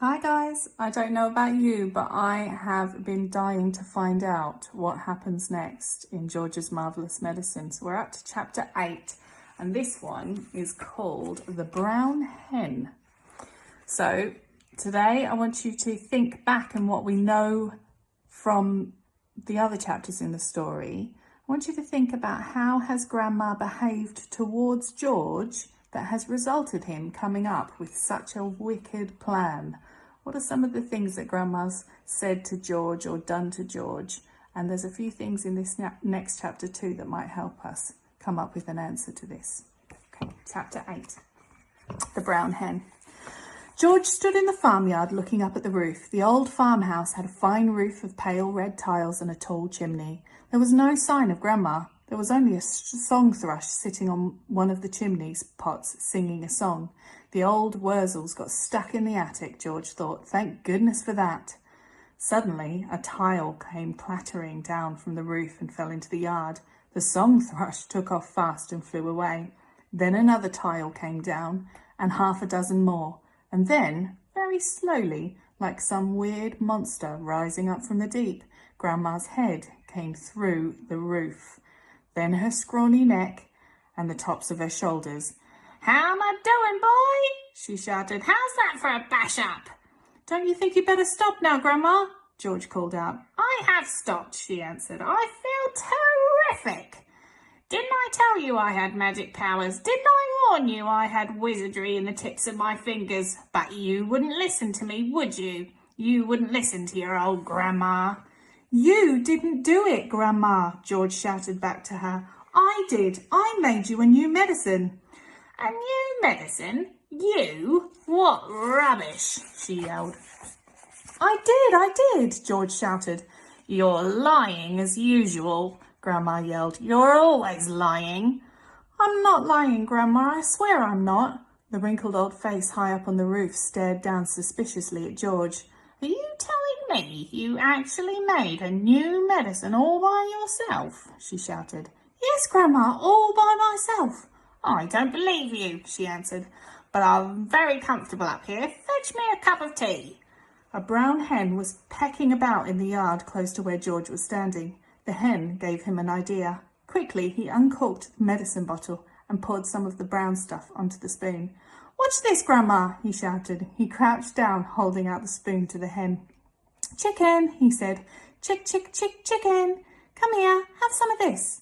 Hi guys, I don't know about you, but I have been dying to find out what happens next in George's Marvellous Medicine. So we're up to chapter 8, and this one is called The Brown Hen. So today I want you to think back on what we know from the other chapters in the story. I want you to think about how has Grandma behaved towards George that has resulted him coming up with such a wicked plan. What are some of the things that Grandma's said to George or done to George? And there's a few things in this next chapter too that might help us come up with an answer to this. Okay, chapter 8, The Brown Hen. George stood in the farmyard looking up at the roof. The old farmhouse had a fine roof of pale red tiles and a tall chimney. There was no sign of Grandma. There was only a song thrush sitting on one of the chimney pots singing a song. The old wurzels got stuck in the attic, George thought. Thank goodness for that. Suddenly, a tile came clattering down from the roof and fell into the yard. The song thrush took off fast and flew away. Then another tile came down, and half a dozen more. And then, very slowly, like some weird monster rising up from the deep, Grandma's head came through the roof. Then her scrawny neck and the tops of her shoulders. "How am I doing, boy?" she shouted. "How's that for a bash-up?" "Don't you think you'd better stop now, Grandma?" George called out. "I have stopped," she answered. "I feel terrific. Didn't I tell you I had magic powers? Didn't I warn you I had wizardry in the tips of my fingers? But you wouldn't listen to me, would you? You wouldn't listen to your old Grandma." "You didn't do it, Grandma," George shouted back to her. "I did. I made you a new medicine." "A new medicine? You? What rubbish!" she yelled. I did, George shouted. "You're lying as usual," Grandma yelled. "You're always lying." "I'm not lying, Grandma. I swear I'm not." The wrinkled old face high up on the roof stared down suspiciously at George. "Are you telling me you actually made a new medicine all by yourself?" she shouted. "Yes, Grandma, all by myself." "I don't believe you," she answered, "but I'm very comfortable up here. Fetch me a cup of tea." A brown hen was pecking about in the yard close to where George was standing. The hen gave him an idea. Quickly, he uncorked the medicine bottle and poured some of the brown stuff onto the spoon. "Watch this, Grandma," he shouted. He crouched down, holding out the spoon to the hen. "Chicken," he said. "Chick, chick, chick, chicken. Come here, have some of this."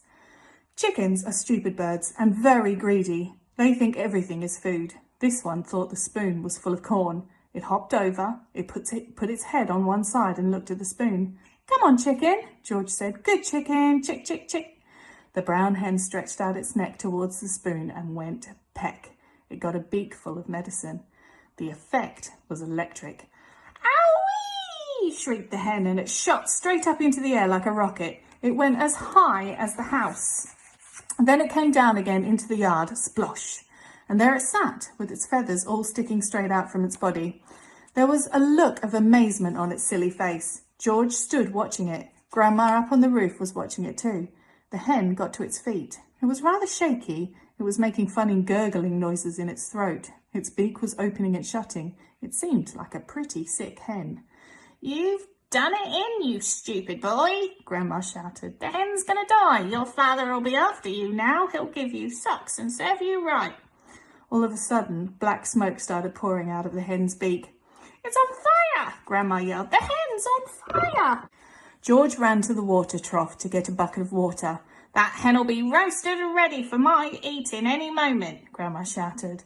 Chickens are stupid birds and very greedy. They think everything is food. This one thought the spoon was full of corn. It hopped over, it put its head on one side and looked at the spoon. "Come on, chicken," George said. "Good chicken, chick, chick, chick." The brown hen stretched out its neck towards the spoon and went peck. It got a beak full of medicine. The effect was electric. "Owie!" shrieked the hen, and it shot straight up into the air like a rocket. It went as high as the house. Then it came down again into the yard, splosh, and there it sat, with its feathers all sticking straight out from its body. There was a look of amazement on its silly face. George stood watching it. Grandma up on the roof was watching it too. The hen got to its feet. It was rather shaky. It was making funny gurgling noises in its throat. Its beak was opening and shutting. It seemed like a pretty sick hen. "You've done it in, you stupid boy," Grandma shouted. "The hen's gonna die. Your father'll be after you now. He'll give you socks and serve you right." All of a sudden, black smoke started pouring out of the hen's beak. "It's on fire!" Grandma yelled. "The hen's on fire!" George ran to the water trough to get a bucket of water. "That hen'll be roasted and ready for my eating any moment," Grandma shouted.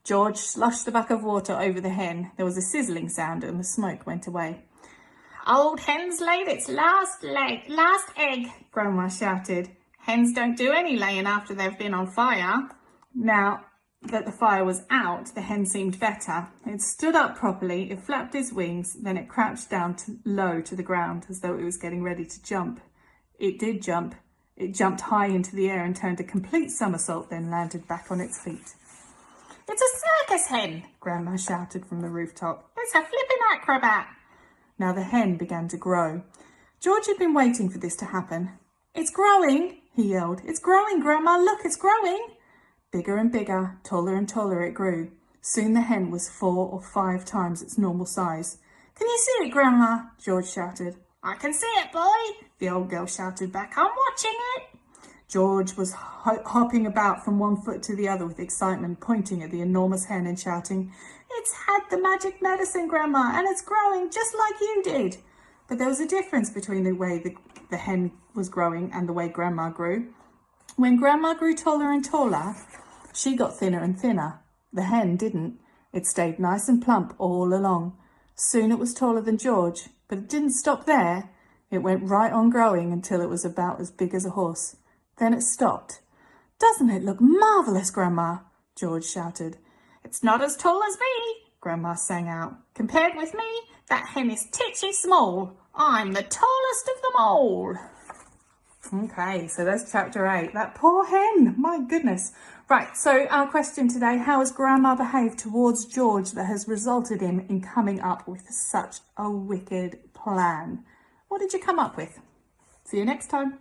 George sloshed the bucket of water over the hen. There was a sizzling sound and the smoke went away. "Old hen's laid its last egg," Grandma shouted. "Hens don't do any laying after they've been on fire." Now that the fire was out, the hen seemed better. It stood up properly, it flapped its wings, then it crouched down low to the ground as though it was getting ready to jump. It did jump. It jumped high into the air and turned a complete somersault, then landed back on its feet. "It's a circus hen," Grandma shouted from the rooftop. "It's a flippin' acrobat." Now the hen began to grow. George had been waiting for this to happen. "It's growing," he yelled. "It's growing, Grandma. Look, it's growing." Bigger and bigger, taller and taller it grew. Soon the hen was 4 or 5 times its normal size. "Can you see it, Grandma?" George shouted. "I can see it, boy," the old girl shouted back. "I'm watching it." George was hopping about from one foot to the other with excitement, pointing at the enormous hen and shouting, "It's had the magic medicine, Grandma, and it's growing just like you did." But there was a difference between the way the hen was growing and the way Grandma grew. When Grandma grew taller and taller, she got thinner and thinner. The hen didn't. It stayed nice and plump all along. Soon it was taller than George, but it didn't stop there. It went right on growing until it was about as big as a horse. Then it stopped. "Doesn't it look marvellous, Grandma?" George shouted. "It's not as tall as me," Grandma sang out. "Compared with me, that hen is titsy small. I'm the tallest of them all." Okay, so that's chapter 8. That poor hen, my goodness. Right, so our question today, how has Grandma behaved towards George that has resulted in coming up with such a wicked plan? What did you come up with? See you next time.